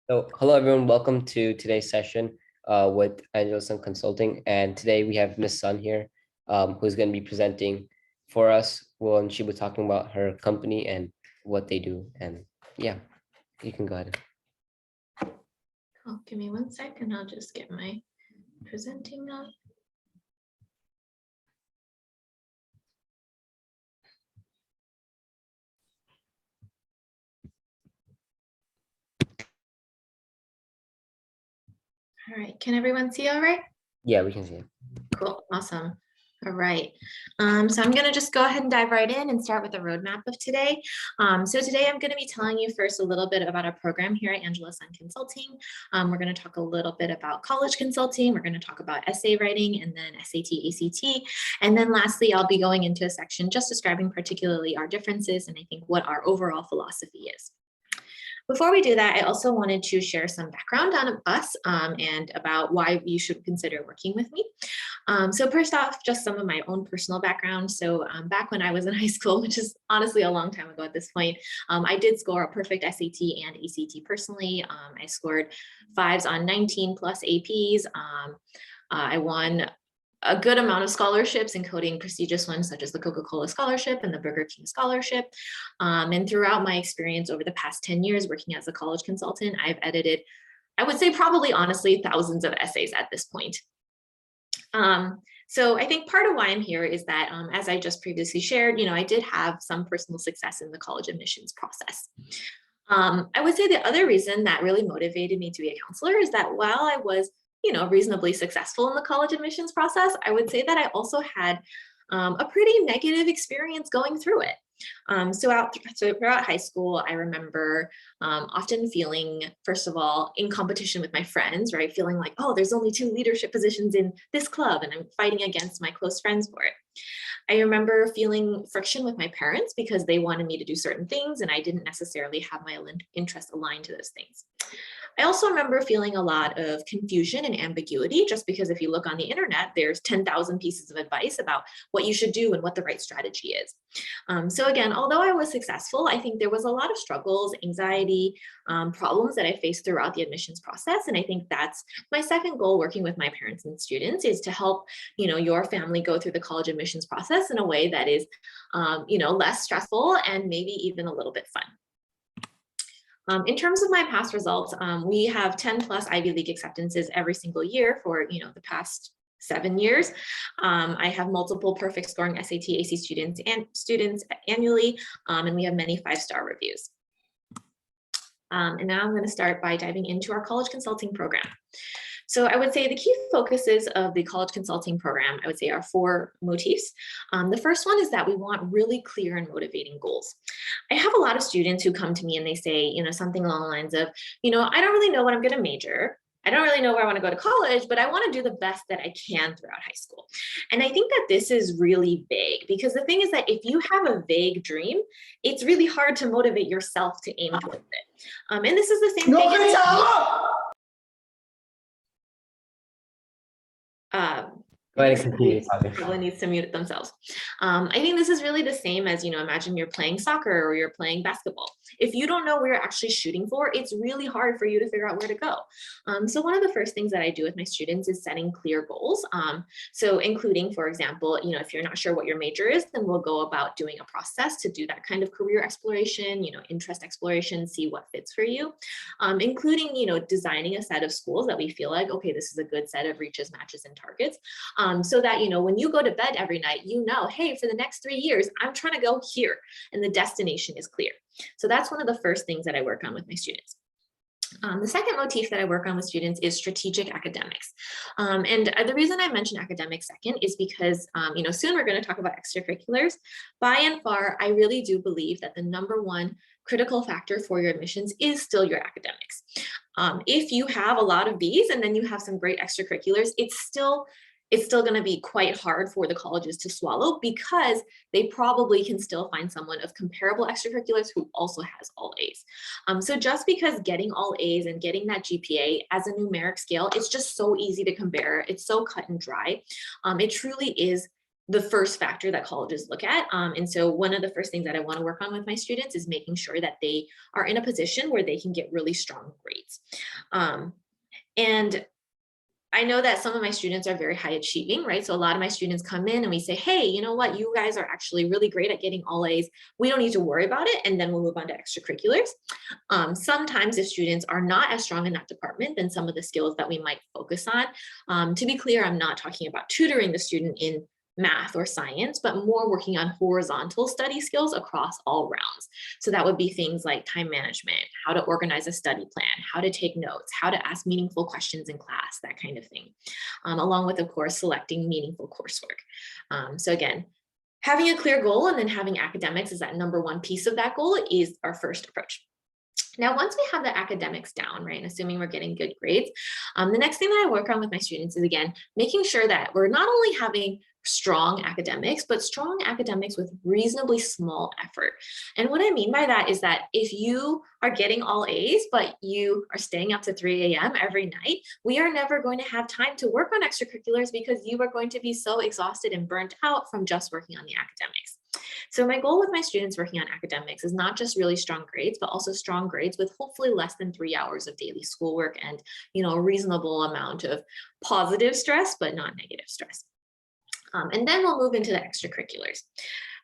So, hello everyone, welcome to today's session with Angela Sun Consulting. And today we have Miss Sun here, who's going to be presenting for us. Well, and she was talking about her company and what they do. And yeah, you can go ahead. Oh, give me 1 second. I'll just get my presenting up. All right, can everyone see all right? Yeah, we can see it. Cool, awesome. All right, so I'm gonna just go ahead and dive right in and start with the roadmap of today. So today I'm gonna be telling you first a little bit about our program here at Angela Sun Consulting. We're gonna talk a little bit about college consulting. We're gonna talk about essay writing and then SAT, ACT. And then lastly, I'll be going into a section just describing particularly our differences and I think what our overall philosophy is. Before we do that, I also wanted to share some background on us and about why you should consider working with me. So first off, just some of my own personal background. So back when I was in high school, which is honestly a long time ago at this point, I did score a perfect SAT and ACT personally. I scored 5s on 19 plus APs. I won a good amount of scholarships, including prestigious ones such as the Coca-Cola Scholarship and the Burger King Scholarship. And throughout my experience over the past 10 years working as a college consultant, I've edited, I would say probably honestly, thousands of essays at this point. So I think part of why I'm here is that, as I just previously shared, I did have some personal success in the college admissions process. I would say the other reason that really motivated me to be a counselor is that while I was reasonably successful in the college admissions process, I would say that I also had a pretty negative experience going through it. So throughout high school, I remember often feeling, first of all, in competition with my friends, right? Feeling like, oh, there's only 2 leadership positions in this club and I'm fighting against my close friends for it. I remember feeling friction with my parents because they wanted me to do certain things and I didn't necessarily have my interests aligned to those things. I also remember feeling a lot of confusion and ambiguity just because if you look on the internet, there's 10,000 pieces of advice about what you should do and what the right strategy is. So again, although I was successful, I think there was a lot of struggles, anxiety, problems that I faced throughout the admissions process. And I think that's my second goal working with my parents and students is to help, your family go through the college admissions process in a way that is, less stressful and maybe even a little bit fun. In terms of my past results, we have 10 plus Ivy League acceptances every single year for the past 7 years. I have multiple perfect scoring SAT, AC students annually, and we have many 5-star reviews. And now I'm going to start by diving into our college consulting program. So I would say the key focuses of the college consulting program, I would say are 4 motifs. The first one is that we want really clear and motivating goals. I have a lot of students who come to me and they say, something along the lines of, I don't really know what I'm going to major. I don't really know where I want to go to college, but I want to do the best that I can throughout high school. And I think that this is really vague because the thing is that if you have a vague dream, it's really hard to motivate yourself to aim towards it. And this is the same thing. Go ahead and continue talking. Everyone needs to mute themselves. I think this is really the same as, imagine you're playing soccer or you're playing basketball. If you don't know where you're actually shooting for, it's really hard for you to figure out where to go. So one of the first things that I do with my students is setting clear goals. So including, for example, if you're not sure what your major is, then we'll go about doing a process to do that kind of career exploration, interest exploration, see what fits for you, including, designing a set of schools that we feel like, okay, this is a good set of reaches, matches, and targets. So that, when you go to bed every night, hey, for the next 3 years, I'm trying to go here and the destination is clear. So that's one of the first things that I work on with my students. The second motif that I work on with students is strategic academics. And the reason I mention academics second is because, soon we're going to talk about extracurriculars. By and far, I really do believe that the #1 critical factor for your admissions is still your academics. If you have a lot of these and then you have some great extracurriculars, it's still going to be quite hard for the colleges to swallow because they probably can still find someone of comparable extracurriculars who also has all A's. So just because getting all A's and getting that GPA as a numeric scale, it's just so easy to compare. It's so cut and dry. It truly is the first factor that colleges look at. And so one of the first things that I want to work on with my students is making sure that they are in a position where they can get really strong grades. And I know that some of my students are very high achieving, right? So a lot of my students come in and we say, hey, you know what? You guys are actually really great at getting all A's. We don't need to worry about it. And then we'll move on to extracurriculars. Sometimes if students are not as strong in that department, then some of the skills that we might focus on. To be clear, I'm not talking about tutoring the student in math or science, but more working on horizontal study skills across all realms. So that would be things like time management, how to organize a study plan, how to take notes, how to ask meaningful questions in class, that kind of thing, along with, of course, selecting meaningful coursework. So again, having a clear goal and then having academics as that number one piece of that goal is our first approach. Now, once we have the academics down, right, and assuming we're getting good grades, the next thing that I work on with my students is, again, making sure that we're not only having strong academics, but strong academics with reasonably small effort. And what I mean by that is that if you are getting all A's, but you are staying up to 3 a.m. every night, we are never going to have time to work on extracurriculars because you are going to be so exhausted and burnt out from just working on the academics. So my goal with my students working on academics is not just really strong grades, but also strong grades with hopefully less than 3 hours of daily schoolwork and, a reasonable amount of positive stress, but not negative stress. And then we'll move into the extracurriculars.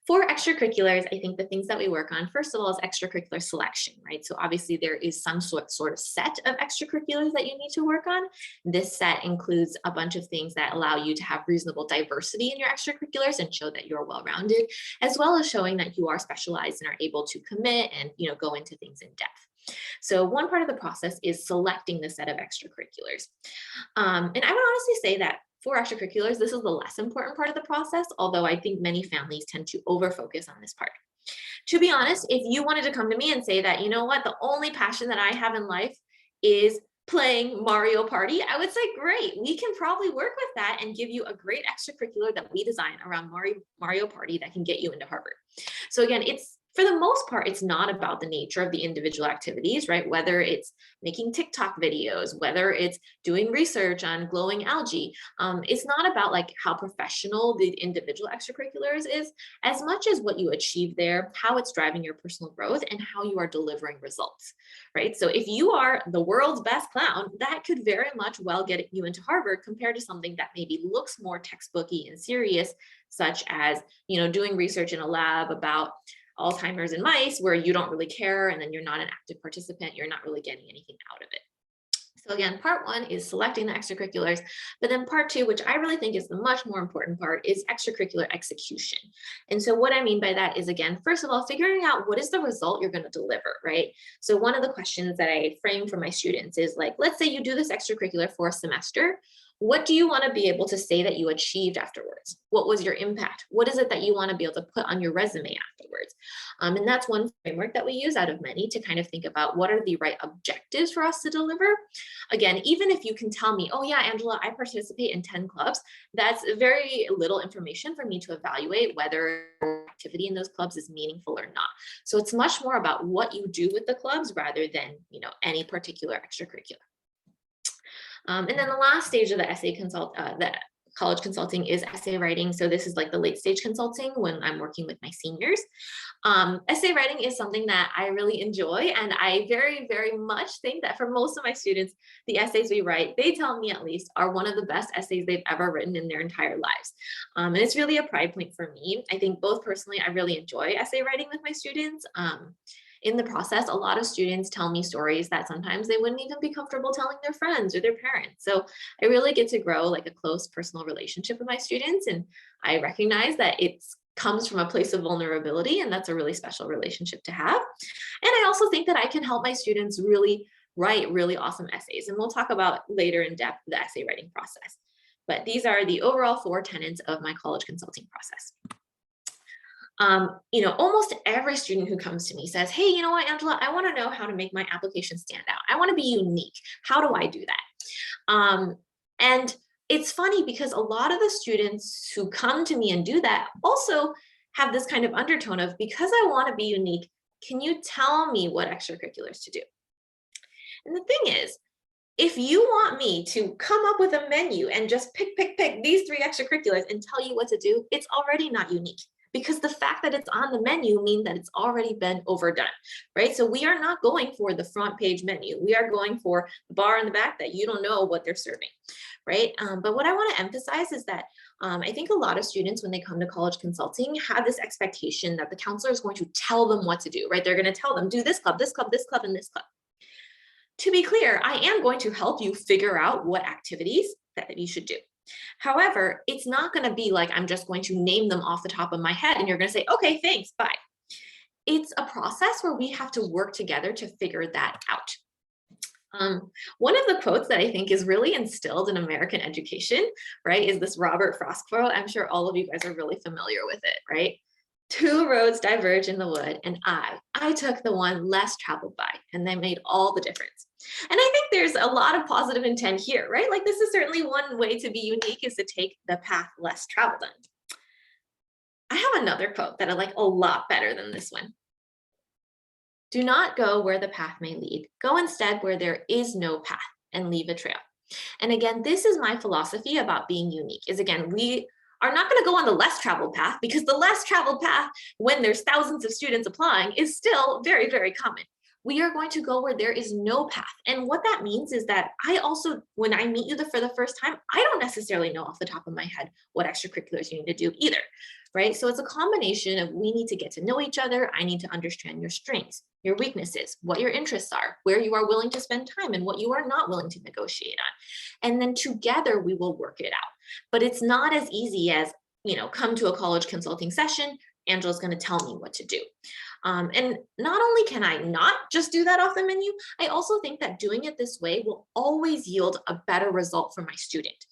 For extracurriculars, I think the things that we work on, first of all, is extracurricular selection, right? So obviously there is some sort of set of extracurriculars that you need to work on. This set includes a bunch of things that allow you to have reasonable diversity in your extracurriculars and show that you're well-rounded, as well as showing that you are specialized and are able to commit and, go into things in depth. So one part of the process is selecting the set of extracurriculars. And I would honestly say that for extracurriculars, this is the less important part of the process, although I think many families tend to over-focus on this part. To be honest, if you wanted to come to me and say that, you know what, the only passion that I have in life is playing Mario Party, I would say, great, we can probably work with that and give you a great extracurricular that we design around Mario Party that can get you into Harvard. So again, for the most part, it's not about the nature of the individual activities, right? Whether it's making TikTok videos, whether it's doing research on glowing algae, it's not about like how professional the individual extracurriculars is, as much as what you achieve there, how it's driving your personal growth, and how you are delivering results, right? So if you are the world's best clown, that could very much well get you into Harvard compared to something that maybe looks more textbooky and serious, such as, doing research in a lab about Alzheimer's in mice, where you don't really care and then you're not an active participant, you're not really getting anything out of it. So again, part one is selecting the extracurriculars, but then part two, which I really think is the much more important part, is extracurricular execution. And so what I mean by that is, again, first of all, figuring out what is the result you're going to deliver, right? So one of the questions that I frame for my students is like, let's say you do this extracurricular for a semester. What do you want to be able to say that you achieved afterwards? What was your impact? What is it that you want to be able to put on your resume afterwards? And that's one framework that we use out of many to kind of think about what are the right objectives for us to deliver. Again, even if you can tell me, oh yeah, Angela, I participate in 10 clubs, that's very little information for me to evaluate whether activity in those clubs is meaningful or not. So it's much more about what you do with the clubs rather than, any particular extracurricular. And then the last stage of the college consulting is essay writing. So this is like the late stage consulting when I'm working with my seniors. Essay writing is something that I really enjoy. And I very, very much think that for most of my students, the essays we write, they tell me at least, are one of the best essays they've ever written in their entire lives. And it's really a pride point for me. I think both personally, I really enjoy essay writing with my students. In the process, a lot of students tell me stories that sometimes they wouldn't even be comfortable telling their friends or their parents. So I really get to grow like a close personal relationship with my students. And I recognize that it comes from a place of vulnerability, and that's a really special relationship to have. And I also think that I can help my students really write really awesome essays. And we'll talk about later in depth the essay writing process. But these are the overall 4 tenets of my college consulting process. Almost every student who comes to me says, hey, you know what, Angela, I want to know how to make my application stand out. I want to be unique. How do I do that? And it's funny because a lot of the students who come to me and do that also have this kind of undertone of, because I want to be unique, can you tell me what extracurriculars to do? And the thing is, If you want me to come up with a menu and just pick these 3 extracurriculars and tell you what to do, it's already not unique, because the fact that it's on the menu means that it's already been overdone, right? So we are not going for the front page menu. We are going for the bar in the back that you don't know what they're serving, right? But what I want to emphasize is that I think a lot of students, when they come to college consulting, have this expectation that the counselor is going to tell them what to do, right? They're going to tell them, do this club, this club, this club, and this club. To be clear, I am going to help you figure out what activities that you should do. However, it's not going to be like I'm just going to name them off the top of my head and you're going to say, okay, thanks, bye. It's a process where we have to work together to figure that out. One of the quotes that I think is really instilled in American education, right, is this Robert Frost quote. I'm sure all of you guys are really familiar with it, right? 2 roads diverge in the wood, and I took the one less traveled by, and they made all the difference. And I think there's a lot of positive intent here, right? Like, this is certainly one way to be unique, is to take the path less traveled on. I have another quote that I like a lot better than this one. Do not go where the path may lead. Go instead where there is no path, and leave a trail. And again, this is my philosophy about being unique, is again, we are not going to go on the less traveled path, because the less traveled path, when there's thousands of students applying, is still very, very common. We are going to go where there is no path. And what that means is that I also, when I meet you for the first time, I don't necessarily know off the top of my head what extracurriculars you need to do either, right? So it's a combination of, we need to get to know each other. I need to understand your strengths, your weaknesses, what your interests are, where you are willing to spend time, and what you are not willing to negotiate on. And then together we will work it out. But it's not as easy as, come to a college consulting session, Angela's going to tell me what to do. And not only can I not just do that off the menu, I also think that doing it this way will always yield a better result for my student.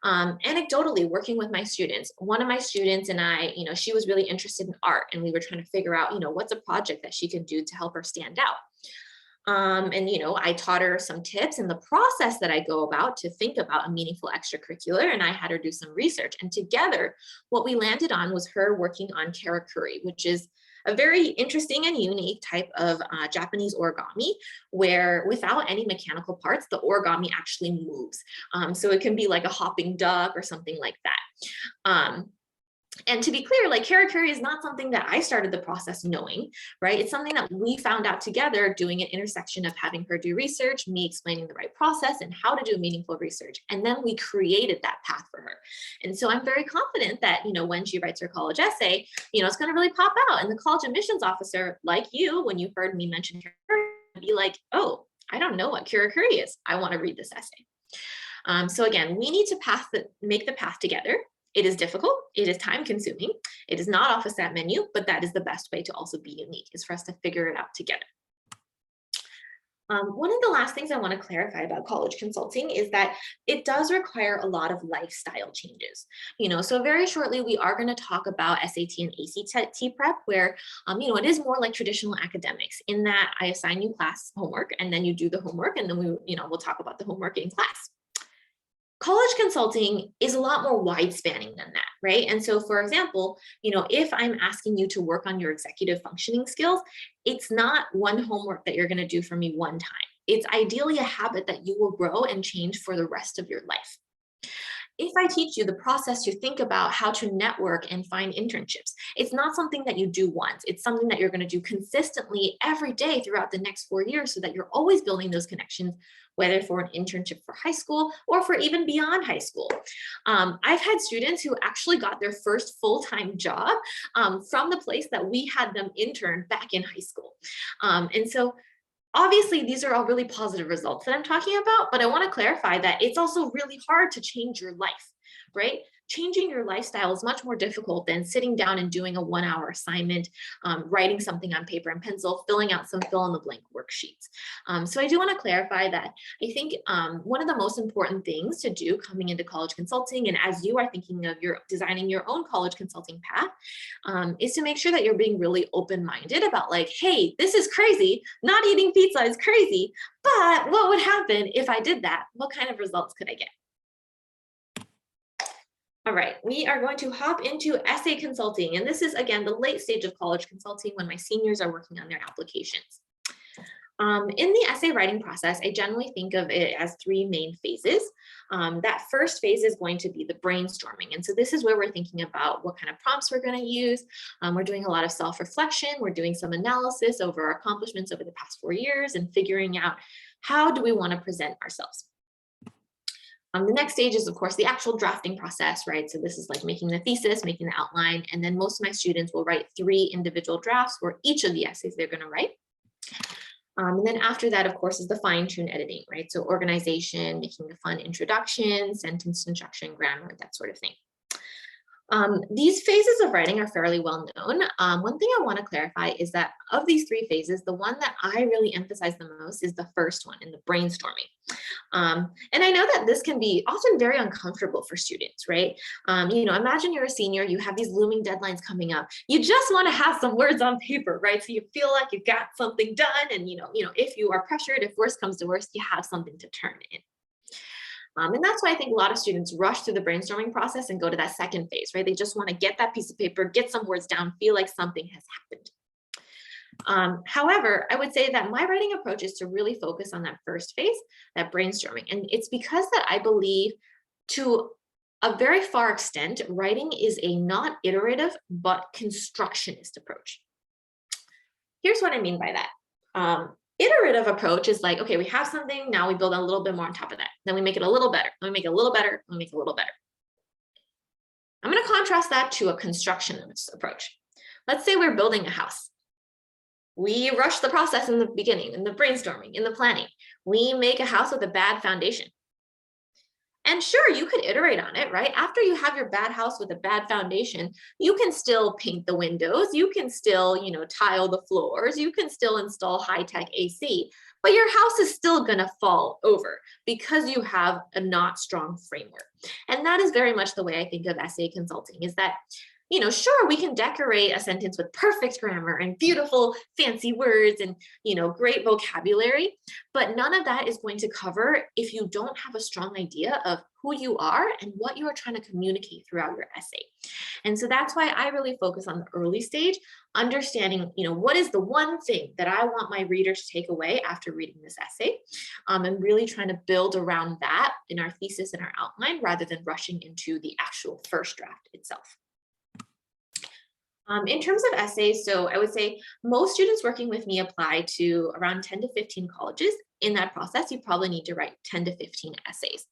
Anecdotally, working with my students, one of my students and I, she was really interested in art, and we were trying to figure out, what's a project that she can do to help her stand out. I taught her some tips and the process that I go about to think about a meaningful extracurricular, and I had her do some research. And together, what we landed on was her working on karakuri, which is a very interesting and unique type of Japanese origami, where without any mechanical parts, the origami actually moves. So it can be like a hopping duck or something like that. And to be clear, like, karakuri is not something that I started the process knowing, right? It's something that we found out together, doing an intersection of having her do research, me explaining the right process and how to do meaningful research. And then we created that path for her. And so I'm very confident that, when she writes her college essay, it's going to really pop out. And the college admissions officer, like you, when you heard me mention karakuri, be like, oh, I don't know what karakuri is. I want to read this essay. So again, we need to make the path together. It is difficult. It is time consuming. It is not off a SAT menu, but that is the best way to also be unique, is for us to figure it out together. One of the last things I want to clarify about college consulting is that it does require a lot of lifestyle changes. So very shortly, we are going to talk about SAT and ACT prep, where, it is more like traditional academics, in that I assign you class homework, and then you do the homework, and then we'll talk about the homework in class. College consulting is a lot more wide spanning than that, right? And so, for example, if I'm asking you to work on your executive functioning skills, it's not one homework that you're going to do for me one time. It's ideally a habit that you will grow and change for the rest of your life. If I teach you the process to think about how to network and find internships, it's not something that you do once. It's something that you're going to do consistently every day throughout the next 4 years, so that you're always building those connections, whether for an internship for high school or for even beyond high school. I've had students who actually got their first full-time job from the place that we had them intern back in high school. And so obviously, these are all really positive results that I'm talking about, but I want to clarify that it's also really hard to change your life, right? Changing your lifestyle is much more difficult than sitting down and doing a 1-hour assignment, writing something on paper and pencil, filling out some fill-in-the-blank worksheets. So I do want to clarify that I think one of the most important things to do coming into college consulting, and as you are thinking of designing your own college consulting path, is to make sure that you're being really open-minded about, like, hey, this is crazy. Not eating pizza is crazy, but what would happen if I did that? What kind of results could I get? All right, we are going to hop into essay consulting. And this is, again, the late stage of college consulting, when my seniors are working on their applications. In the essay writing process, I generally think of it as three main phases. That first phase is going to be the brainstorming. And so this is where we're thinking about what kind of prompts we're going to use. We're doing a lot of self-reflection. We're doing some analysis over our accomplishments over the past 4 years and figuring out how do we want to present ourselves. The next stage is, of course, the actual drafting process, right? So this is like making the thesis, making the outline, and then most of my students will write 3 individual drafts for each of the essays they're going to write. And then after that, of course, is the fine-tune editing, right? So organization, making a fun introduction, sentence construction, grammar, that sort of thing. These phases of writing are fairly well known. One thing I want to clarify is that of these 3 phases, the one that I really emphasize the most is the first one in the brainstorming. And I know that this can be often very uncomfortable for students, right? Imagine you're a senior, you have these looming deadlines coming up. You just want to have some words on paper, right? So you feel like you got something done, and if you are pressured, if worst comes to worst, you have something to turn in. And that's why I think a lot of students rush through the brainstorming process and go to that second phase, right? They just want to get that piece of paper, get some words down, feel like something has happened. However, I would say that my writing approach is to really focus on that first phase, that brainstorming. And it's because that I believe to a very far extent, writing is a not iterative, but constructionist approach. Here's what I mean by that. Iterative approach is like, okay, we have something, now we build a little bit more on top of that. Then we make it a little better, then we make it a little better, then we make it a little better. I'm going to contrast that to a constructionist approach. Let's say we're building a house. We rush the process in the beginning, in the brainstorming, in the planning. We make a house with a bad foundation. And sure, you could iterate on it, right? After you have your bad house with a bad foundation, you can still paint the windows, you can still, tile the floors, you can still install high-tech AC, but your house is still gonna fall over because you have a not strong framework. And that is very much the way I think of essay consulting, is that sure, we can decorate a sentence with perfect grammar and beautiful fancy words and, great vocabulary, but none of that is going to cover if you don't have a strong idea of who you are and what you are trying to communicate throughout your essay. And so that's why I really focus on the early stage, understanding, what is the one thing that I want my reader to take away after reading this essay, and really trying to build around that in our thesis and our outline rather than rushing into the actual first draft itself. In terms of essays, so I would say most students working with me apply to around 10 to 15 colleges. In that process, you probably need to write 10 to 15 essays.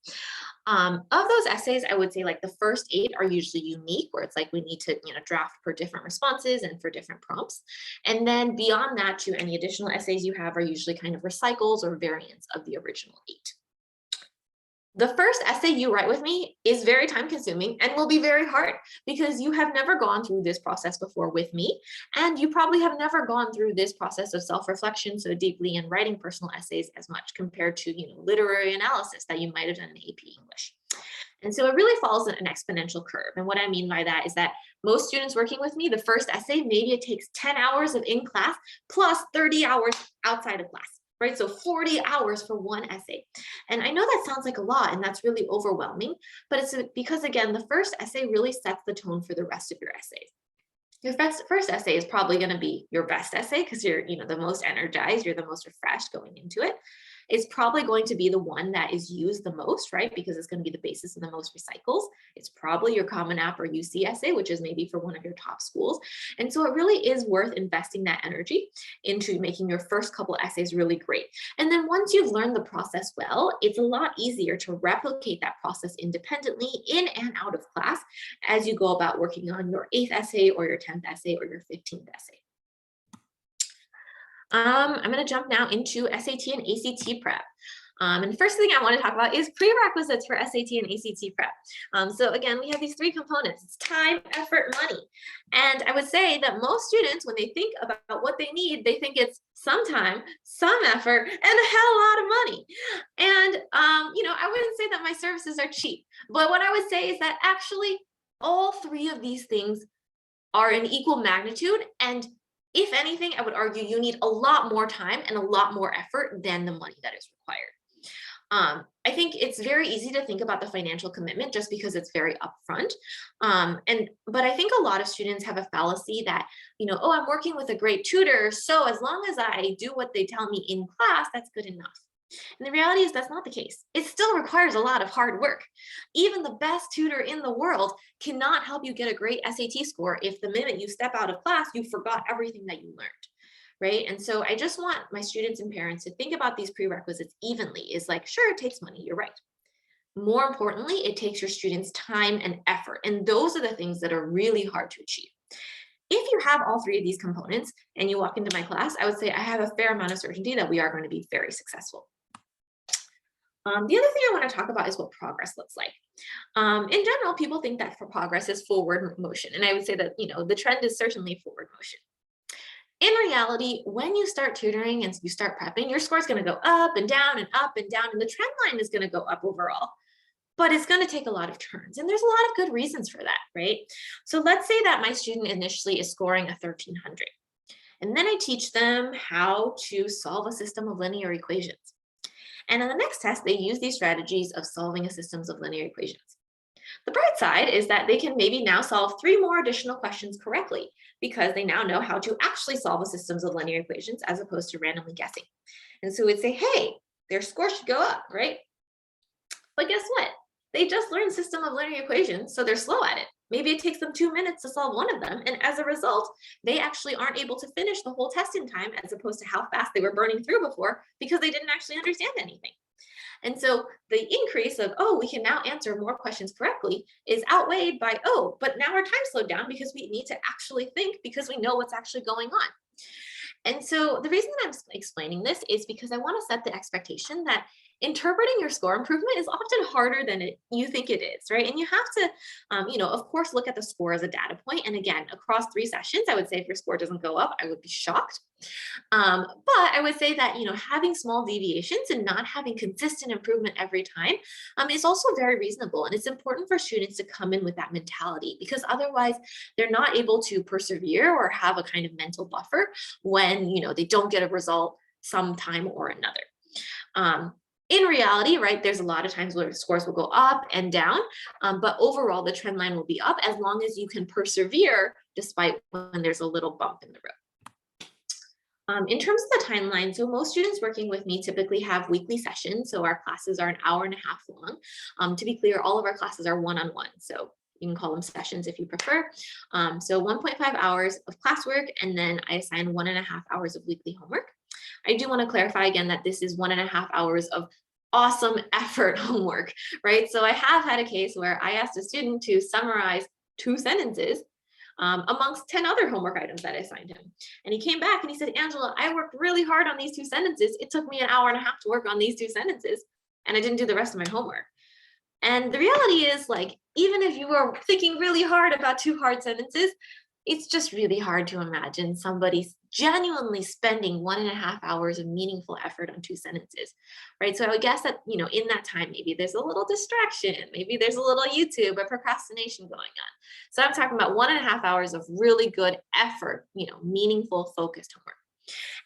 Of those essays, I would say like the first 8 are usually unique, where it's like we need to draft per different responses and for different prompts. And then beyond that, to any additional essays you have are usually kind of recycles or variants of the original 8. The first essay you write with me is very time consuming and will be very hard because you have never gone through this process before with me. And you probably have never gone through this process of self-reflection so deeply and writing personal essays as much compared to, literary analysis that you might have done in AP English. And so it really follows an exponential curve. And what I mean by that is that most students working with me, the first essay, maybe it takes 10 hours of in class plus 30 hours outside of class. Right? So 40 hours for one essay. And I know that sounds like a lot and that's really overwhelming, but it's because again, the first essay really sets the tone for the rest of your essays. Your first essay is probably going to be your best essay because you're, the most energized, you're the most refreshed going into it. It's probably going to be the one that is used the most, right? Because it's going to be the basis of the most recycles. It's probably your Common App or UC essay, which is maybe for one of your top schools. And so it really is worth investing that energy into making your first couple essays really great. And then once you've learned the process well, it's a lot easier to replicate that process independently in and out of class as you go about working on your 8th essay or your 10th essay or your 15th essay. I'm going to jump now into SAT and ACT prep. And the first thing I want to talk about is prerequisites for SAT and ACT prep. So again, we have these 3 components. It's time, effort, money. And I would say that most students, when they think about what they need, they think it's some time, some effort, and a hell lot of money. And, I wouldn't say that my services are cheap, but what I would say is that actually all 3 of these things are in equal magnitude. And if anything, I would argue you need a lot more time and a lot more effort than the money that is required. I think it's very easy to think about the financial commitment just because it's very upfront. But I think a lot of students have a fallacy that, oh, I'm working with a great tutor, so as long as I do what they tell me in class, that's good enough. And the reality is that's not the case. It still requires a lot of hard work. Even the best tutor in the world cannot help you get a great SAT score if the minute you step out of class, you forgot everything that you learned. Right. And so I just want my students and parents to think about these prerequisites evenly. Is like, sure, it takes money. You're right. More importantly, it takes your students time and effort. And those are the things that are really hard to achieve. If you have all three of these components and you walk into my class, I would say I have a fair amount of certainty that we are going to be very successful. The other thing I want to talk about is what progress looks like. In general, people think that for progress is forward motion. And I would say that, the trend is certainly forward motion. In reality, when you start tutoring and you start prepping, your score is going to go up and down and up and down, and the trend line is going to go up overall. But it's going to take a lot of turns, and there's a lot of good reasons for that, right? So let's say that my student initially is scoring a 1300, and then I teach them how to solve a system of linear equations. And on the next test, they use these strategies of solving a systems of linear equations. The bright side is that they can maybe now solve 3 more additional questions correctly because they now know how to actually solve a systems of linear equations as opposed to randomly guessing. And so we'd say, hey, their score should go up, right? But guess what? They just learned system of linear equations, so they're slow at it. Maybe it takes them 2 minutes to solve one of them. And as a result, they actually aren't able to finish the whole test in time as opposed to how fast they were burning through before because they didn't actually understand anything. And so the increase of, oh, we can now answer more questions correctly is outweighed by, oh, but now our time slowed down because we need to actually think because we know what's actually going on. And so the reason that I'm explaining this is because I want to set the expectation that interpreting your score improvement is often harder than you think it is, right? And you have to, of course, look at the score as a data point. And again, across 3 sessions, I would say if your score doesn't go up, I would be shocked. But I would say that, having small deviations and not having consistent improvement every time is also very reasonable. And it's important for students to come in with that mentality because otherwise they're not able to persevere or have a kind of mental buffer when, they don't get a result sometime or another. In reality, right, there's a lot of times where scores will go up and down, but overall the trend line will be up as long as you can persevere despite when there's a little bump in the road. In terms of the timeline, so most students working with me typically have weekly sessions. So our classes are an hour and a half long. To be clear, all of our classes are one-on-one. So you can call them sessions if you prefer. So 1.5 hours of classwork, and then I assign 1.5 hours of weekly homework. I do want to clarify again that this is 1.5 hours of awesome effort homework, right? So I have had a case where I asked a student to summarize 2 sentences amongst 10 other homework items that I assigned him. And he came back and he said, Angela, I worked really hard on these 2 sentences. It took me an hour and a half to work on these 2 sentences, and I didn't do the rest of my homework. And the reality is, like, even if you were thinking really hard about 2 hard sentences, it's just really hard to imagine somebody genuinely spending 1.5 hours of meaningful effort on 2 sentences, right? So I would guess that, in that time, maybe there's a little distraction, maybe there's a little YouTube or procrastination going on. So I'm talking about 1.5 hours of really good effort, meaningful, focused homework.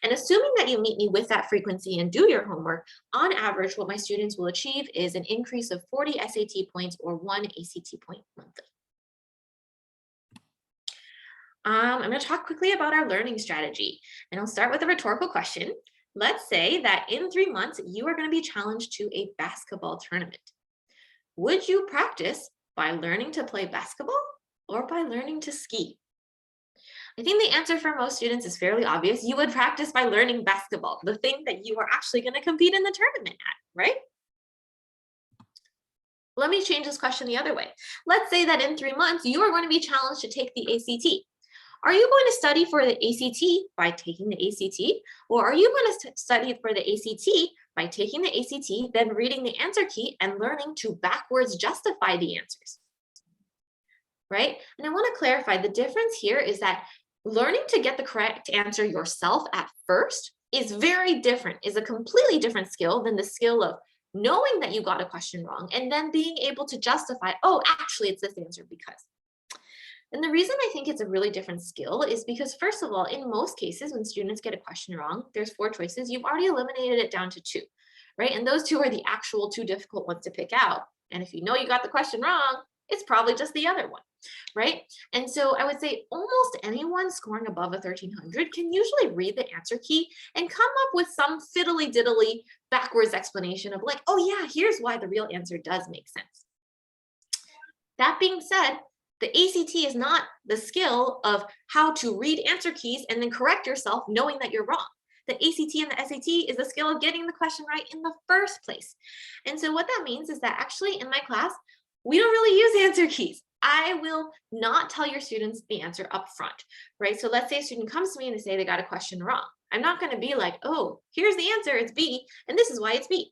And assuming that you meet me with that frequency and do your homework, on average, what my students will achieve is an increase of 40 SAT points or 1 ACT point monthly. I'm going to talk quickly about our learning strategy, and I'll start with a rhetorical question. Let's say that in 3 months, you are going to be challenged to a basketball tournament. Would you practice by learning to play basketball or by learning to ski? I think the answer for most students is fairly obvious. You would practice by learning basketball, the thing that you are actually going to compete in the tournament at, right? Let me change this question the other way. Let's say that in 3 months, you are going to be challenged to take the ACT. Are you going to study for the ACT by taking the ACT? Or are you going to study for the ACT by taking the ACT, then reading the answer key and learning to backwards justify the answers? Right? And I want to clarify the difference here is that learning to get the correct answer yourself at first is very different, is a completely different skill than the skill of knowing that you got a question wrong and then being able to justify, oh, actually it's this answer because. And the reason I think it's a really different skill is because, first of all, in most cases, when students get a question wrong, there's 4 choices. You've already eliminated it down to 2, right? And those two are the actual two difficult ones to pick out. And if you know you got the question wrong, it's probably just the other one, right? And so I would say almost anyone scoring above a 1300 can usually read the answer key and come up with some fiddly diddly backwards explanation of like, oh yeah, here's why the real answer does make sense. That being said, the ACT is not the skill of how to read answer keys and then correct yourself knowing that you're wrong. The ACT and the SAT is the skill of getting the question right in the first place. And so what that means is that actually in my class, we don't really use answer keys. I will not tell your students the answer up front, right? So let's say a student comes to me and they say they got a question wrong. I'm not going to be like, oh, here's the answer, it's B, and this is why it's B.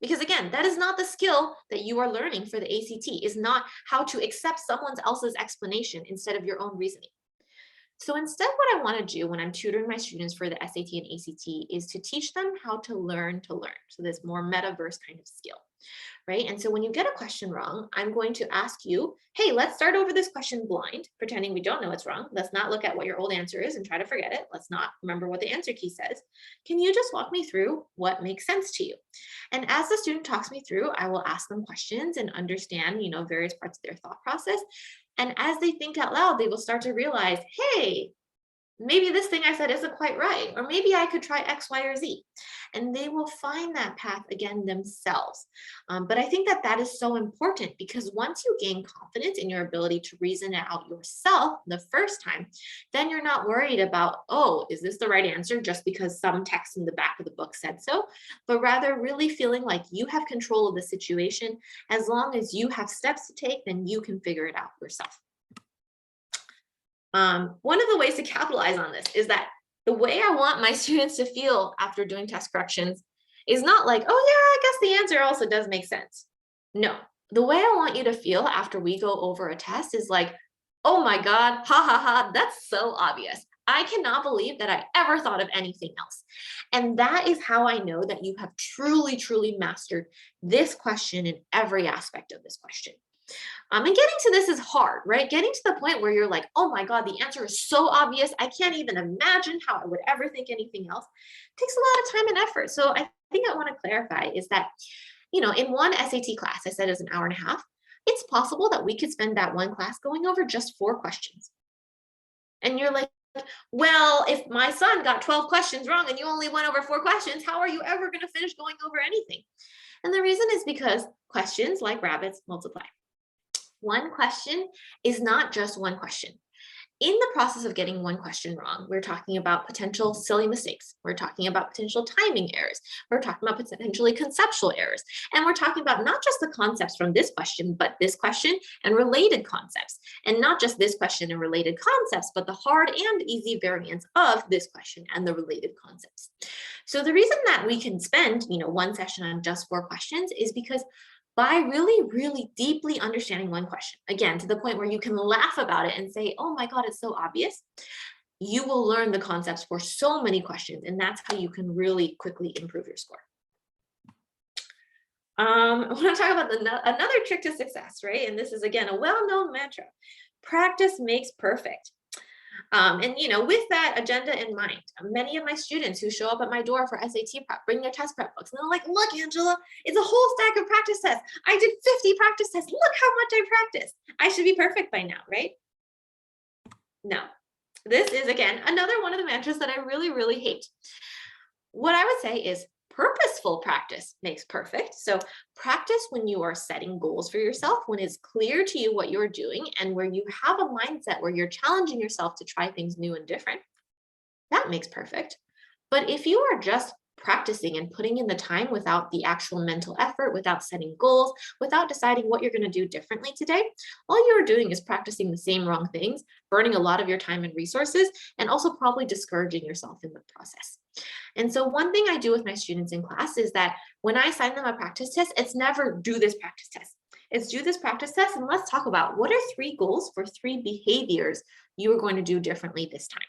Because again, that is not the skill that you are learning for the ACT, is not how to accept someone else's explanation instead of your own reasoning. So instead, what I want to do when I'm tutoring my students for the SAT and ACT is to teach them how to learn to learn. So this more metaverse kind of skill, right? And so when you get a question wrong, I'm going to ask you, hey, let's start over this question blind, pretending we don't know it's wrong. Let's not look at what your old answer is and try to forget it. Let's not remember what the answer key says. Can you just walk me through what makes sense to you? And as the student talks me through, I will ask them questions and understand, various parts of their thought process. And as they think out loud, they will start to realize, hey, maybe this thing I said isn't quite right, or maybe I could try X, Y, or Z. And they will find that path again themselves. But I think that that is so important because once you gain confidence in your ability to reason it out yourself the first time, then you're not worried about, oh, is this the right answer just because some text in the back of the book said so, but rather really feeling like you have control of the situation. As long as you have steps to take, then you can figure it out yourself. One of the ways to capitalize on this is that the way I want my students to feel after doing test corrections is not like, oh yeah, I guess the answer also does make sense. No, the way I want you to feel after we go over a test is like, oh my God, ha ha ha, that's so obvious. I cannot believe that I ever thought of anything else. And that is how I know that you have truly, truly mastered this question in every aspect of this question. And getting to this is hard, right? Getting to the point where you're like, oh my God, the answer is so obvious. I can't even imagine how I would ever think anything else. It takes a lot of time and effort. So I think I want to clarify is that, in one SAT class, I said is an hour and a half, it's possible that we could spend that one class going over just 4 questions. And you're like, well, if my son got 12 questions wrong and you only went over 4 questions, how are you ever going to finish going over anything? And the reason is because questions, like rabbits, multiply. One question is not just one question. In the process of getting one question wrong, we're talking about potential silly mistakes. We're talking about potential timing errors. We're talking about potentially conceptual errors. And we're talking about not just the concepts from this question, but this question and related concepts. And not just this question and related concepts, but the hard and easy variants of this question and the related concepts. So the reason that we can spend, one session on just 4 questions is because by really, really deeply understanding one question, again, to the point where you can laugh about it and say, oh my God, it's so obvious, you will learn the concepts for so many questions. And that's how you can really quickly improve your score. I want to talk about another trick to success, right? And this is, again, a well-known mantra. Practice makes perfect. With that agenda in mind, many of my students who show up at my door for SAT prep bring their test prep books and they're like, look, Angela, it's a whole stack of practice tests. I did 50 practice tests. Look how much I practiced. I should be perfect by now, right? No, this is, again, another one of the mantras that I really, really hate. What I would say is purposeful practice makes perfect. So practice when you are setting goals for yourself, when it's clear to you what you're doing and where you have a mindset where you're challenging yourself to try things new and different. That makes perfect. But if you are just practicing and putting in the time without the actual mental effort, without setting goals, without deciding what you're going to do differently today, all you're doing is practicing the same wrong things, burning a lot of your time and resources, and also probably discouraging yourself in the process. And so one thing I do with my students in class is that when I assign them a practice test, it's never do this practice test. It's do this practice test and let's talk about what are 3 goals for 3 behaviors you are going to do differently this time.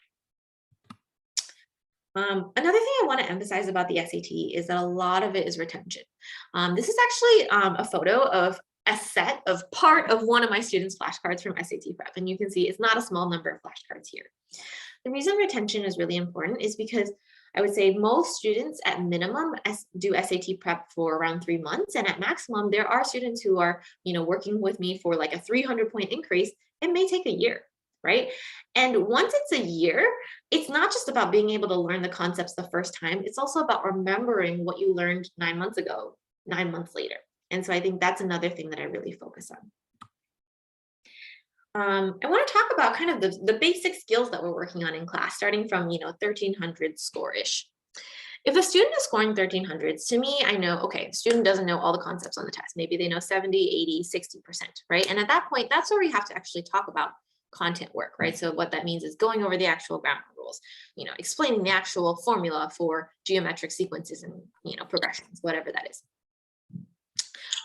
Another thing I want to emphasize about the SAT is that a lot of it is retention. This is actually a photo of a set of part of one of my students' flashcards from SAT prep. And you can see it's not a small number of flashcards here. The reason retention is really important is because I would say most students at minimum do SAT prep for around 3 months. And at maximum, there are students who are, working with me for like a 300-point increase. It may take a year, right? And once it's a year, it's not just about being able to learn the concepts the first time. It's also about remembering what you learned 9 months ago, 9 months later. And so I think that's another thing that I really focus on. I want to talk about kind of the basic skills that we're working on in class, starting from, 1300 score-ish. If a student is scoring 1300s, to me, I know, okay, student doesn't know all the concepts on the test. Maybe they know 70, 80, 60%, right? And at that point, that's where we have to actually talk about content work, right? So what that means is going over the actual grammar rules, explaining the actual formula for geometric sequences and, progressions, whatever that is.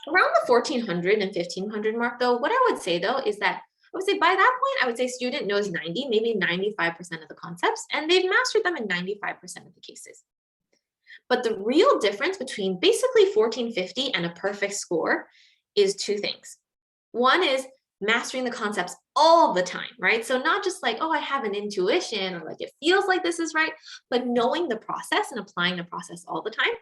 Around the 1400 and 1500 mark, though, what I would say, though, is that I would say by that point, I would say student knows 90, maybe 95% of the concepts, and they've mastered them in 95% of the cases. But the real difference between basically 1450 and a perfect score is two things. One is mastering the concepts all the time, right? So not just like, oh, I have an intuition or like it feels like this is right, but knowing the process and applying the process all the time.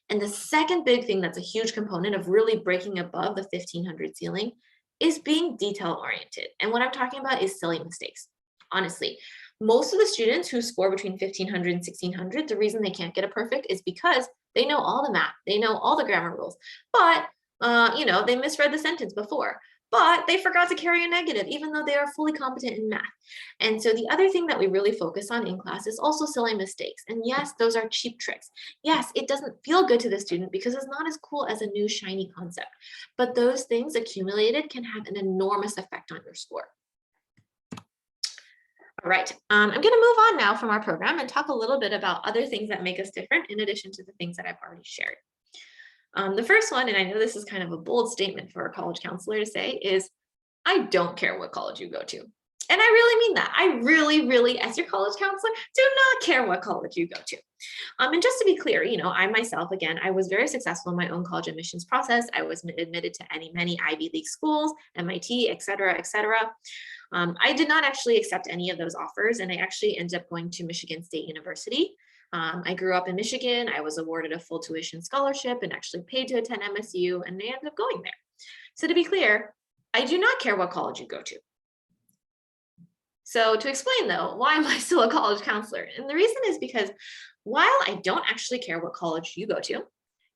And the second big thing that's a huge component of really breaking above the 1500 ceiling is being detail oriented. And what I'm talking about is silly mistakes. Honestly, most of the students who score between 1500 and 1600, the reason they can't get a perfect is because they know all the math, they know all the grammar rules, but they misread the sentence before, but they forgot to carry a negative, even though they are fully competent in math. And so the other thing that we really focus on in class is also silly mistakes. And yes, those are cheap tricks. Yes, it doesn't feel good to the student because it's not as cool as a new shiny concept, but those things accumulated can have an enormous effect on your score. All right, I'm going to move on now from our program and talk a little bit about other things that make us different in addition to the things that I've already shared. The first one, and I know this is kind of a bold statement for a college counselor to say, is I don't care what college you go to. And I really mean that. I really, as your college counselor, do not care what college you go to. And just to be clear, I myself, again, I was very successful in my own college admissions process. I was admitted to many Ivy League schools, MIT, et cetera, et cetera. I did not actually accept any of those offers, and I actually ended up going to Michigan State University. I grew up in Michigan. I was awarded a full tuition scholarship and actually paid to attend MSU, and I ended up going there. So to be clear, I do not care what college you go to. So to explain though, why am I still a college counselor? And the reason is because while I don't actually care what college you go to,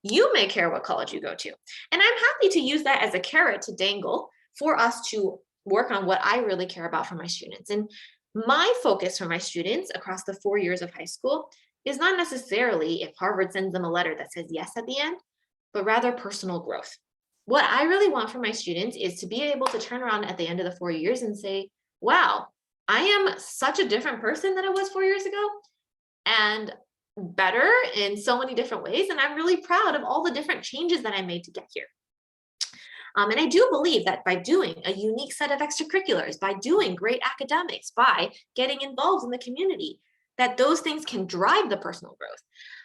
you may care what college you go to. And I'm happy to use that as a carrot to dangle for us to work on what I really care about for my students. And my focus for my students across the 4 years of high school is not necessarily if Harvard sends them a letter that says yes at the end, but rather personal growth. What I really want for my students is to be able to turn around at the end of the 4 years and say, wow, I am such a different person than I was 4 years ago and better in so many different ways. And I'm really proud of all the different changes that I made to get here. And I do believe that by doing a unique set of extracurriculars, by doing great academics, by getting involved in the community, that those things can drive the personal growth.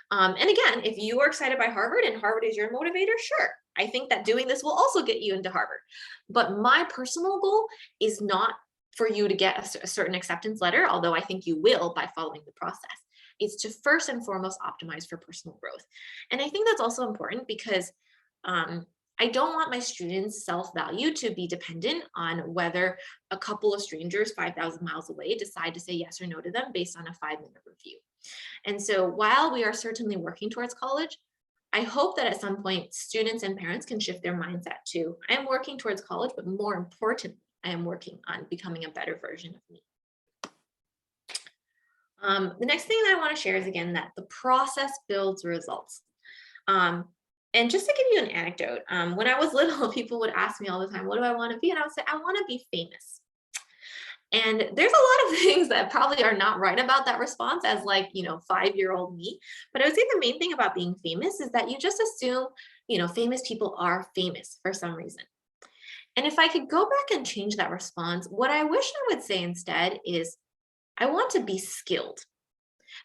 And again, if you are excited by Harvard and Harvard is your motivator, sure. I think that doing this will also get you into Harvard. But my personal goal is not for you to get a certain acceptance letter, although I think you will by following the process. It's to first and foremost optimize for personal growth. And I think that's also important because I don't want my students' self-value to be dependent on whether a couple of strangers 5,000 miles away decide to say yes or no to them based on a 5-minute review. And so while we are certainly working towards college, I hope that at some point students and parents can shift their mindset to, I am working towards college, but more importantly, I am working on becoming a better version of me. The next thing that I want to share is, again, that the process builds results. And just to give you an anecdote, when I was little, people would ask me all the time, what do I want to be? And I would say, I want to be famous. And there's a lot of things that probably are not right about that response as 5-year-old me. But I would say the main thing about being famous is that you just assume, famous people are famous for some reason. And if I could go back and change that response, what I wish I would say instead is, I want to be skilled.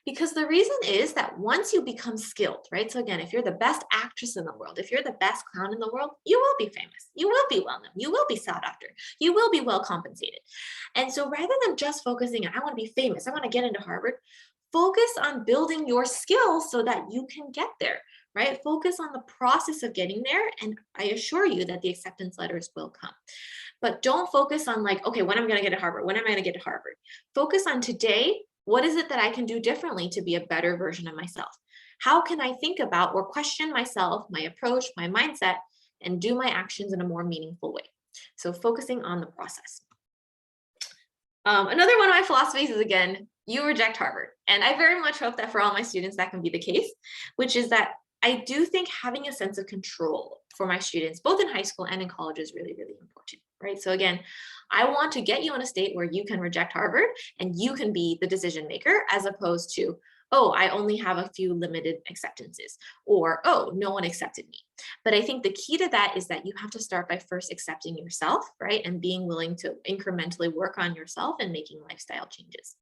Because the reason is that once you become skilled, right? So again, if you're the best actress in the world, if you're the best clown in the world, you will be famous. You will be well known. You will be sought after. You will be well compensated. And so rather than just focusing on, I want to be famous, I want to get into Harvard, focus on building your skills so that you can get there, right? Focus on the process of getting there, and I assure you that the acceptance letters will come. But don't focus on like, okay, when am I going to get to Harvard? When am I going to get to Harvard? Focus on today. What is it that I can do differently to be a better version of myself? How can I think about or question myself, my approach, my mindset, and do my actions in a more meaningful way? So focusing on the process. Another one of my philosophies is, again, you reject Harvard. And I very much hope that for all my students, that can be the case, which is that I do think having a sense of control for my students, both in high school and in college, is really, really important, right? So again, I want to get you in a state where you can reject Harvard and you can be the decision maker, as opposed to, oh, I only have a few limited acceptances, or, oh, no one accepted me. But I think the key to that is that you have to start by first accepting yourself, right? And being willing to incrementally work on yourself and making lifestyle changes.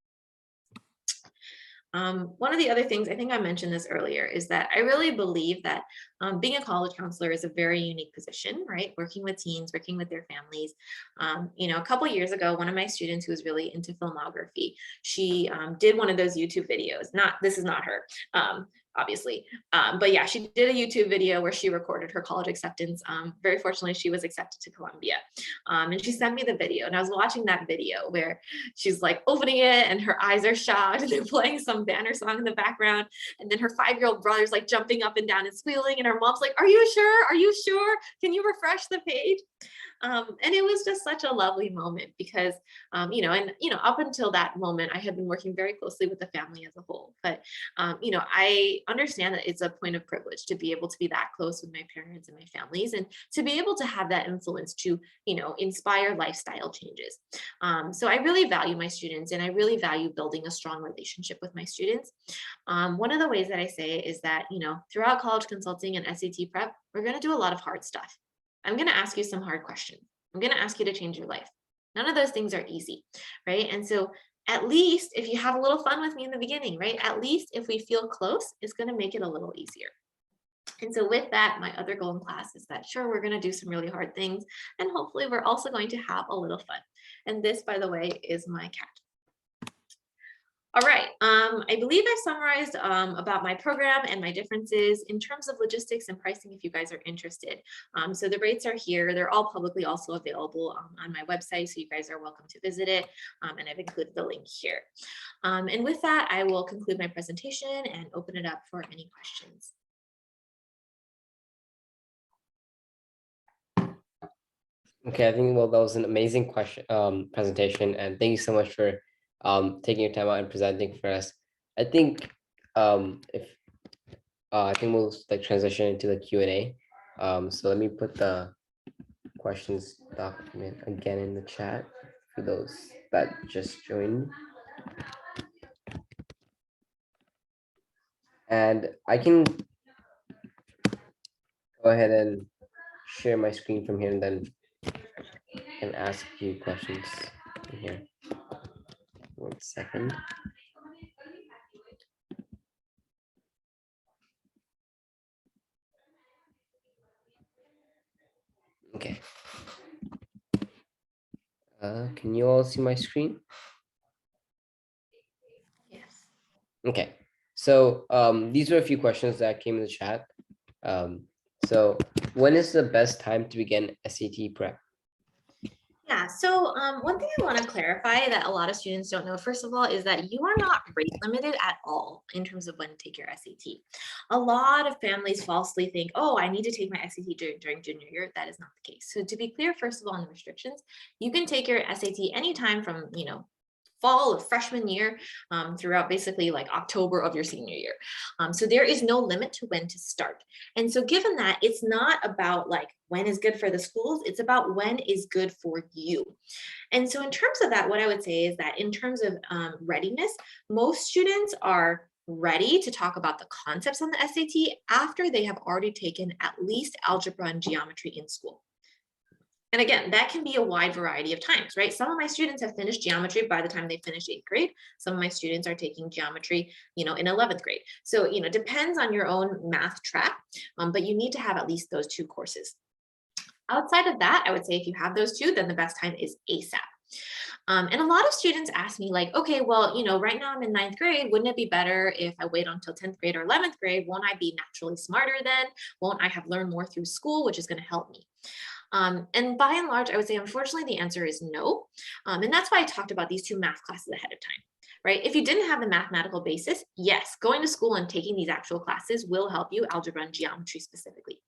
One of the other things, I think I mentioned this earlier, is that I really believe that being a college counselor is a very unique position, right? Working with teens, working with their families. A couple years ago, one of my students who was really into filmography, she did one of those YouTube videos. This is not her, obviously. But yeah, she did a YouTube video where she recorded her college acceptance. Very fortunately, she was accepted to Columbia. And she sent me the video, and I was watching that video where she's like opening it and her eyes are shot and they're playing some banner song in the background. And then her 5-year-old brother's like jumping up and down and squealing. And her mom's like, are you sure? Are you sure? Can you refresh the page? And it was just such a lovely moment because, up until that moment, I had been working very closely with the family as a whole. But, I understand that it's a point of privilege to be able to be that close with my parents and my families, and to be able to have that influence to, inspire lifestyle changes. So I really value my students, and I really value building a strong relationship with my students. One of the ways that I say is that, throughout college consulting and SAT prep, we're going to do a lot of hard stuff. I'm going to ask you some hard questions. I'm going to ask you to change your life. None of those things are easy, right? And so at least if you have a little fun with me in the beginning, right? At least if we feel close, it's going to make it a little easier. And so with that, my other goal in class is that, sure, we're going to do some really hard things, and hopefully we're also going to have a little fun. And this, by the way, is my cat. All right, I believe I've summarized about my program and my differences in terms of logistics and pricing if you guys are interested. So the rates are here. They're all publicly also available on my website, so you guys are welcome to visit it. And I've included the link here. And with that, I will conclude my presentation and open it up for any questions. Okay, I think, well, that was an amazing presentation, and thank you so much for taking your time out and presenting for us. I think I think we'll like transition into the Q&A. So let me put the questions document again in the chat for those that just joined. And I can go ahead and share my screen from here, and then can ask you questions in here. 1 second. Okay. Can you all see my screen? Yes. Okay. So these are a few questions that came in the chat. So when is the best time to begin SAT prep? Yeah, so one thing I want to clarify that a lot of students don't know, first of all, is that you are not rate limited at all in terms of when to take your SAT. A lot of families falsely think, oh, I need to take my SAT during junior year. That is not the case. So to be clear, first of all, on the restrictions, you can take your SAT anytime from, fall of freshman year throughout basically like October of your senior year. So there is no limit to when to start. And so given that, it's not about like when is good for the schools, it's about when is good for you. And so in terms of that, what I would say is that in terms of readiness, most students are ready to talk about the concepts on the SAT after they have already taken at least algebra and geometry in school. And again, that can be a wide variety of times, right? Some of my students have finished geometry by the time they finish 8th grade. Some of my students are taking geometry, in 11th grade. So, depends on your own math track, but you need to have at least those 2 courses. Outside of that, I would say if you have those 2, then the best time is ASAP. And a lot of students ask me like, okay, well, right now I'm in ninth grade. Wouldn't it be better if I wait until 10th grade or 11th grade? Won't I be naturally smarter then? Won't I have learned more through school, which is going to help me? And by and large, I would say, unfortunately, the answer is no. And that's why I talked about these two math classes ahead of time, right? If you didn't have the mathematical basis, yes, going to school and taking these actual classes will help you, algebra and geometry specifically.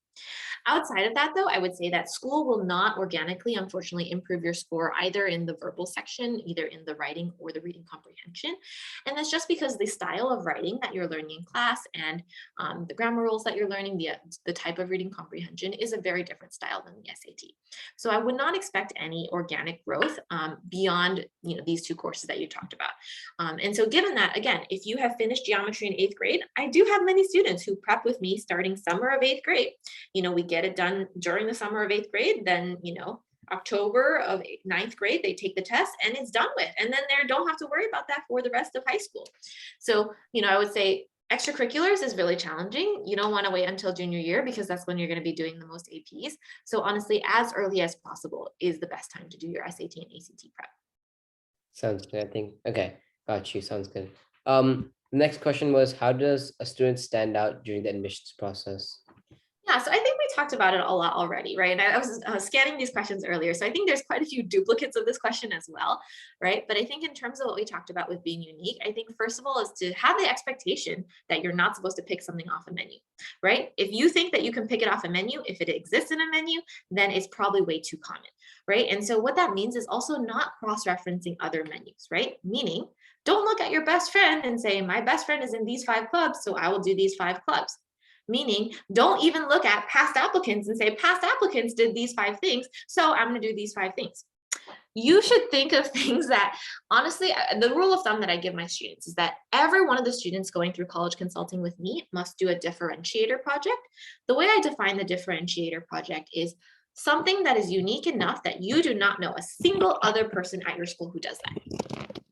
Outside of that, though, I would say that school will not organically, unfortunately, improve your score either in the verbal section, either in the writing or the reading comprehension. And that's just because the style of writing that you're learning in class and the grammar rules that you're learning, the type of reading comprehension is a very different style than the SAT. So I would not expect any organic growth beyond these two courses that you talked about. And so given that, again, if you have finished geometry in 8th grade, I do have many students who prep with me starting summer of 8th grade. We get it done during the summer of 8th grade, then, October of 9th grade, they take the test and it's done with. And then they don't have to worry about that for the rest of high school. So, I would say extracurriculars is really challenging. You don't want to wait until junior year because that's when you're going to be doing the most APs. So honestly, as early as possible is the best time to do your SAT and ACT prep. Sounds good. I think, okay, got you. Sounds good. The next question was, how does a student stand out during the admissions process? Yeah, so I think we talked about it a lot already, right? And I was scanning these questions earlier. So I think there's quite a few duplicates of this question as well, right? But I think in terms of what we talked about with being unique, I think first of all is to have the expectation that you're not supposed to pick something off a menu, right? If you think that you can pick it off a menu, if it exists in a menu, then it's probably way too common, right? And so what that means is also not cross-referencing other menus, right? Meaning, don't look at your best friend and say, my best friend is in these 5 clubs, so I will do these 5 clubs. Meaning, don't even look at past applicants and say, past applicants did these 5 things, so I'm going to do these 5 things. You should think of things that, honestly, the rule of thumb that I give my students is that every one of the students going through college consulting with me must do a differentiator project. The way I define the differentiator project is something that is unique enough that you do not know a single other person at your school who does that.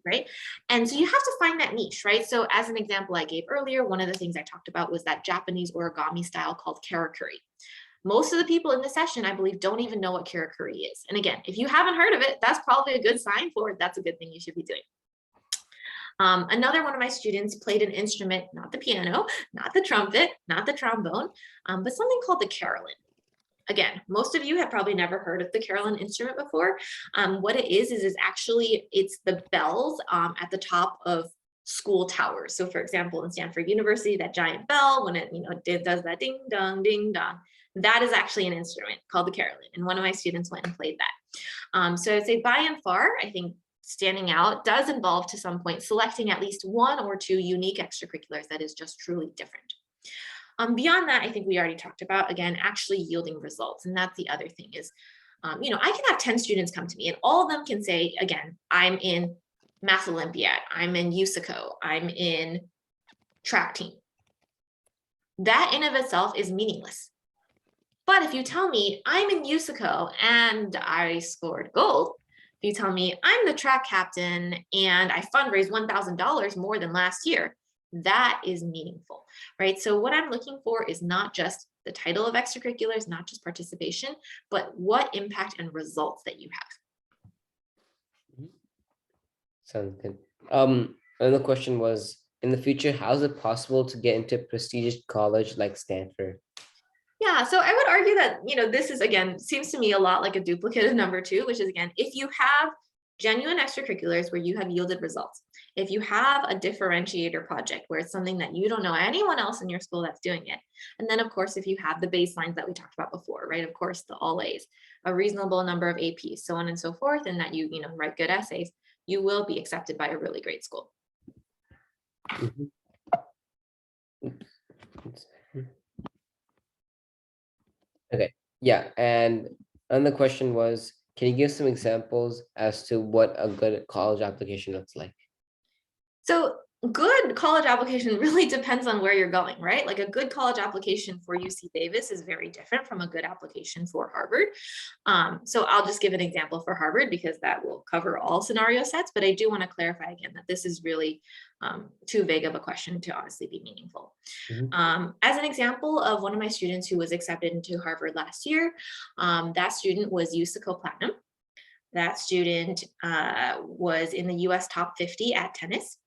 Right? And so you have to find that niche, right? So as an example I gave earlier, one of the things I talked about was that Japanese origami style called karakuri. Most of the people in the session, I believe, don't even know what karakuri is. And again, if you haven't heard of it, that's probably a good sign for it. That's a good thing you should be doing. Another one of my students played an instrument, not the piano, not the trumpet, not the trombone, but something called the carillon. Again, most of you have probably never heard of the carillon instrument before. What it is actually, it's the bells at the top of school towers. So for example, in Stanford University, that giant bell, when it does that ding dong, that is actually an instrument called the carillon. And one of my students went and played that. So I'd say by and far, I think standing out does involve to some point selecting at least 1 or 2 unique extracurriculars that is just truly different. Beyond that, I think we already talked about, again, actually yielding results. And that's the other thing is, I can have 10 students come to me and all of them can say, again, I'm in Math Olympiad, I'm in USICO, I'm in track team. That in of itself is meaningless. But if you tell me I'm in USICO and I scored gold, if you tell me I'm the track captain and I fundraised $1,000 more than last year, that is meaningful, right? So what I'm looking for is not just the title of extracurriculars, not just participation, but what impact and results that you have. Sounds good. Another question was, in the future, how is it possible to get into a prestigious college like Stanford? Yeah, so I would argue that, this is, again, seems to me a lot like a duplicate of number 2, which is, again, if you have genuine extracurriculars where you have yielded results, if you have a differentiator project where it's something that you don't know anyone else in your school that's doing it, and then of course, if you have the baselines that we talked about before, right? Of course, the all A's, a reasonable number of APs, so on and so forth, and that you write good essays, you will be accepted by a really great school. Okay, yeah, and another question was, can you give some examples as to what a good college application looks like? So good college application really depends on where you're going, right? Like a good college application for UC Davis is very different from a good application for Harvard. So I'll just give an example for Harvard because that will cover all scenario sets, but I do want to clarify again that this is really too vague of a question to honestly be meaningful. As an example of one of my students who was accepted into Harvard last year, that student was USICO Platinum. That student was in the US top 50 at tennis.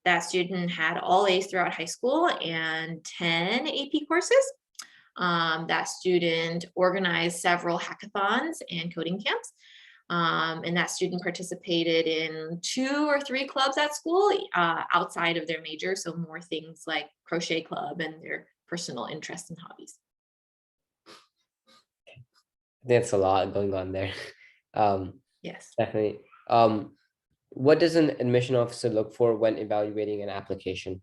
That student had all A's throughout high school and 10 AP courses. That student organized several hackathons and coding camps. And that student participated in 2 or 3 clubs at school outside of their major. So more things like crochet club and their personal interests and hobbies. That's a lot going on there. Yes. Definitely. What does an admission officer look for when evaluating an application?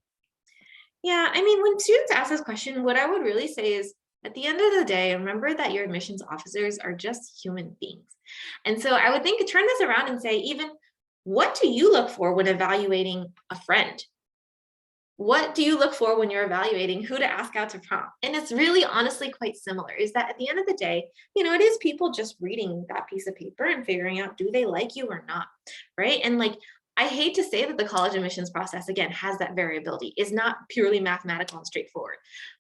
Yeah, I mean, when students ask this question, what I would really say is at the end of the day, remember that your admissions officers are just human beings. And so I would think turn this around and say, even what do you look for when evaluating a friend? What do you look for when you're evaluating who to ask out to prom? And it's really honestly quite similar, is that at the end of the day, it is people just reading that piece of paper and figuring out, do they like you or not, right? And like, I hate to say that the college admissions process, again, has that variability, is not purely mathematical and straightforward,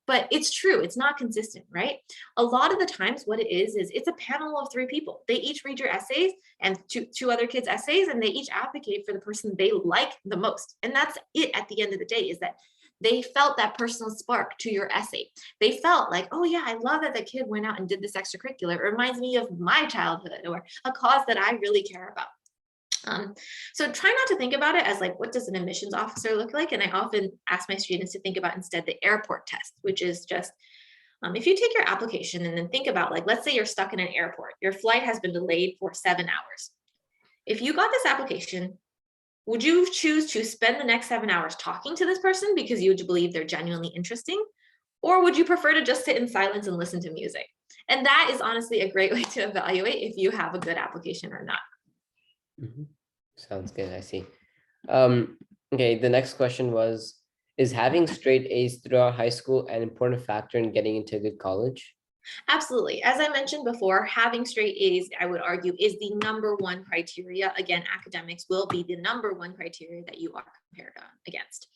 but it's true, it's not consistent, right? A lot of the times what it is it's a panel of 3 people. They each read your essays and two other kids' essays, and they each advocate for the person they like the most. And that's it at the end of the day, is that they felt that personal spark to your essay. They felt like, oh yeah, I love that the kid went out and did this extracurricular. It reminds me of my childhood or a cause that I really care about. So try not to think about it as like, what does an admissions officer look like? And I often ask my students to think about instead the airport test, which is just, if you take your application and then think about, like, let's say you're stuck in an airport, your flight has been delayed for 7 hours. If you got this application, would you choose to spend the next 7 hours talking to this person because you believe they're genuinely interesting? Or would you prefer to just sit in silence and listen to music? And that is honestly a great way to evaluate if you have a good application or not. Mhm. Sounds good. I see. Okay, the next question was, is having straight A's throughout high school an important factor in getting into a good college? Absolutely. As I mentioned before, having straight A's, I would argue, is the number one criteria. Again, academics will be the number one criteria that you are compared against.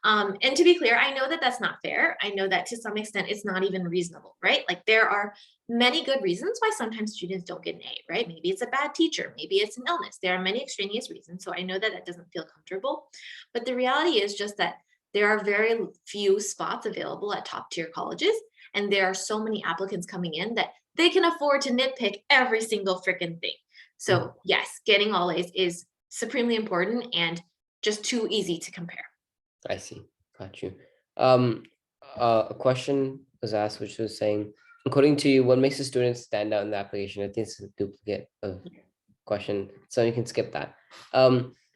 And to be clear, I know that that's not fair. I know that to some extent it's not even reasonable, right? Like there are many good reasons why sometimes students don't get an A, right? Maybe it's a bad teacher, maybe it's an illness. There are many extraneous reasons. So I know that that doesn't feel comfortable. But the reality is just that there are very few spots available at top tier colleges. And there are so many applicants coming in that they can afford to nitpick every single freaking thing. Mhm. So yes, getting all A's is supremely important and just too easy to compare. I see. Got you. Um, a question was asked, which was saying, according to you, what makes a student stand out in the application? I think it's a duplicate of question, so you can skip that.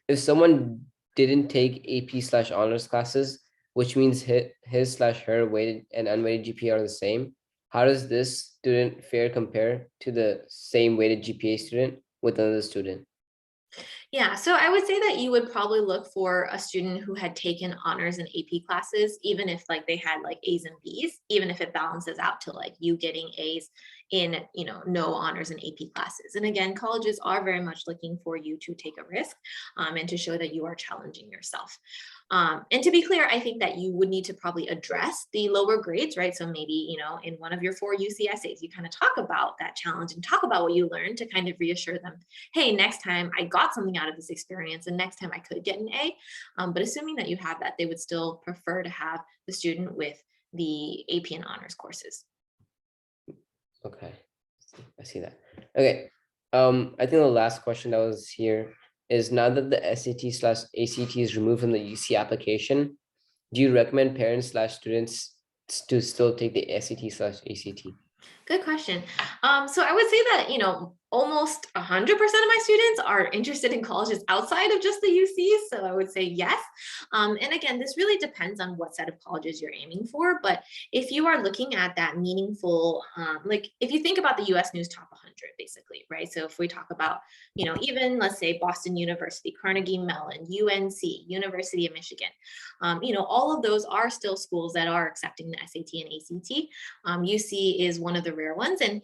If someone didn't take AP/honors classes, which means his/her weighted and unweighted GPA are the same, how does this student fare compare to the same weighted GPA student with another student? Yeah, so I would say that you would probably look for a student who had taken honors and AP classes, even if like they had like A's and B's, even if it balances out to like you getting A's in, no honors and AP classes. And again, colleges are very much looking for you to take a risk and to show that you are challenging yourself. And to be clear, I think that you would need to probably address the lower grades, right? So maybe, in one of your 4 UCSAs, you kind of talk about that challenge and talk about what you learned to kind of reassure them, hey, next time I got something out of this experience and next time I could get an A. But assuming that you have that, they would still prefer to have the student with the AP and honors courses. Okay, I see that. Okay, I think the last question that was here is, now that the SAT/ACT is removed from the UC application, do you recommend parents/students to still take the SAT/ACT? Good question. So I would say that, almost 100% of my students are interested in colleges outside of just the UCs. So I would say yes. And again, this really depends on what set of colleges you're aiming for. But if you are looking at that meaningful, like if you think about the US News Top 100, basically, right? So if we talk about, even let's say Boston University, Carnegie Mellon, UNC, University of Michigan, all of those are still schools that are accepting the SAT and ACT. UC is one of the rare ones, and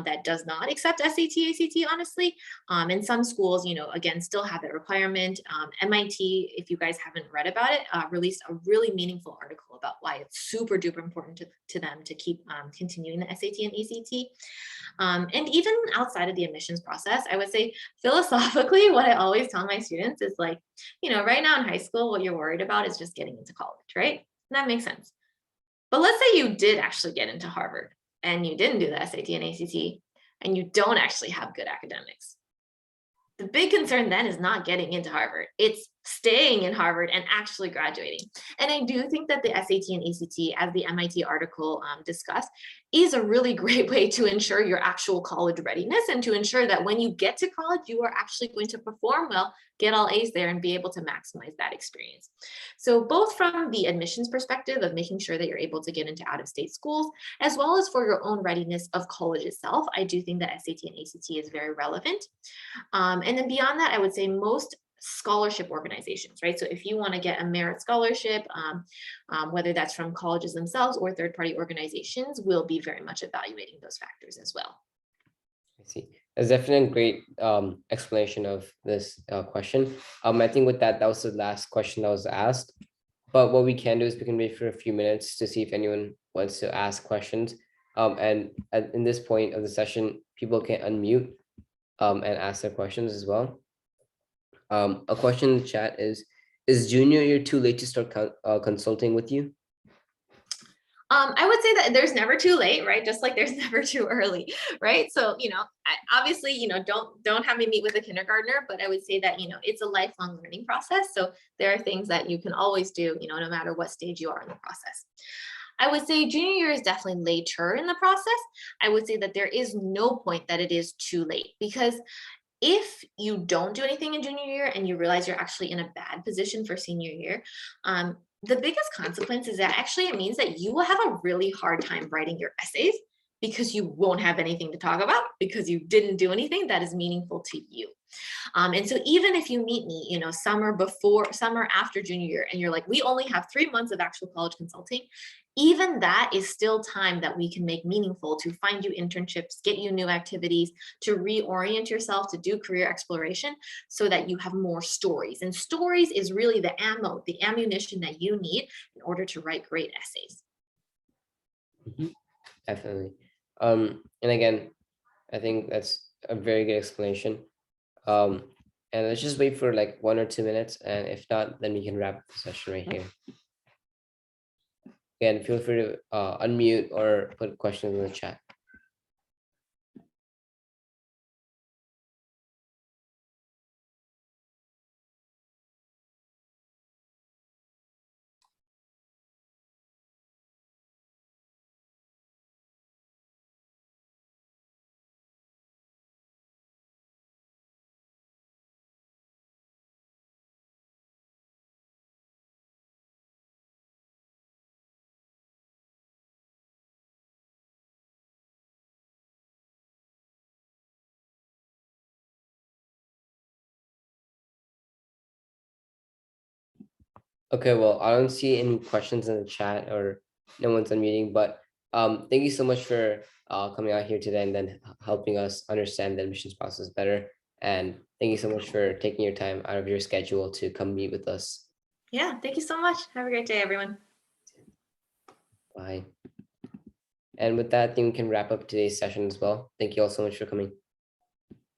that does not accept SAT, ACT, honestly. And some schools, again, still have that requirement. MIT, if you guys haven't read about it, released a really meaningful article about why it's super duper important to them to keep continuing the SAT and ACT. And even outside of the admissions process, I would say philosophically, what I always tell my students is like, right now in high school, what you're worried about is just getting into college, right? And that makes sense. But let's say you did actually get into Harvard and you didn't do the SAT and ACT and you don't actually have good academics. The big concern then is not getting into Harvard. It's staying in Harvard and actually graduating. And I do think that the SAT and ACT, as the MIT article discussed, is a really great way to ensure your actual college readiness and to ensure that when you get to college, you are actually going to perform well, get all A's there, and be able to maximize that experience. So both from the admissions perspective of making sure that you're able to get into out-of-state schools, as well as for your own readiness of college itself, I do think that SAT and ACT is very relevant. And then beyond that, I would say most scholarship organizations, right? So if you want to get a merit scholarship, whether that's from colleges themselves or third-party organizations, will be very much evaluating those factors as well. I see. That's definitely a great explanation of this question. I think with that was the last question that was asked. But what we can do is we can wait for a few minutes to see if anyone wants to ask questions. And in this point of the session, people can unmute and ask their questions as well. A question in the chat is junior year too late to start consulting with you? I would say that there's never too late, right? Just like there's never too early, right? So, obviously, don't have me meet with a kindergartner, but I would say that, it's a lifelong learning process. So there are things that you can always do, no matter what stage you are in the process. I would say junior year is definitely later in the process. I would say that there is no point that it is too late, because if you don't do anything in junior year and you realize you're actually in a bad position for senior year, the biggest consequence is that actually it means that you will have a really hard time writing your essays because you won't have anything to talk about because you didn't do anything that is meaningful to you. And so even if you meet me, summer after junior year, and you're like, we only have 3 months of actual college consulting, even that is still time that we can make meaningful to find you internships, get you new activities, to reorient yourself, to do career exploration so that you have more stories. And stories is really the ammo, the ammunition that you need in order to write great essays. Mm-hmm. Definitely. And again, I think that's a very good explanation. And let's just wait for like 1 or 2 minutes, and if not, then we can wrap the session right here. Again, feel free to unmute or put questions in the chat. Okay, well, I don't see any questions in the chat or no one's unmuting, but thank you so much for coming out here today and then helping us understand the admissions process better. And thank you so much for taking your time out of your schedule to come meet with us. Yeah, thank you so much. Have a great day, everyone. Bye. And with that, I think we can wrap up today's session as well. Thank you all so much for coming.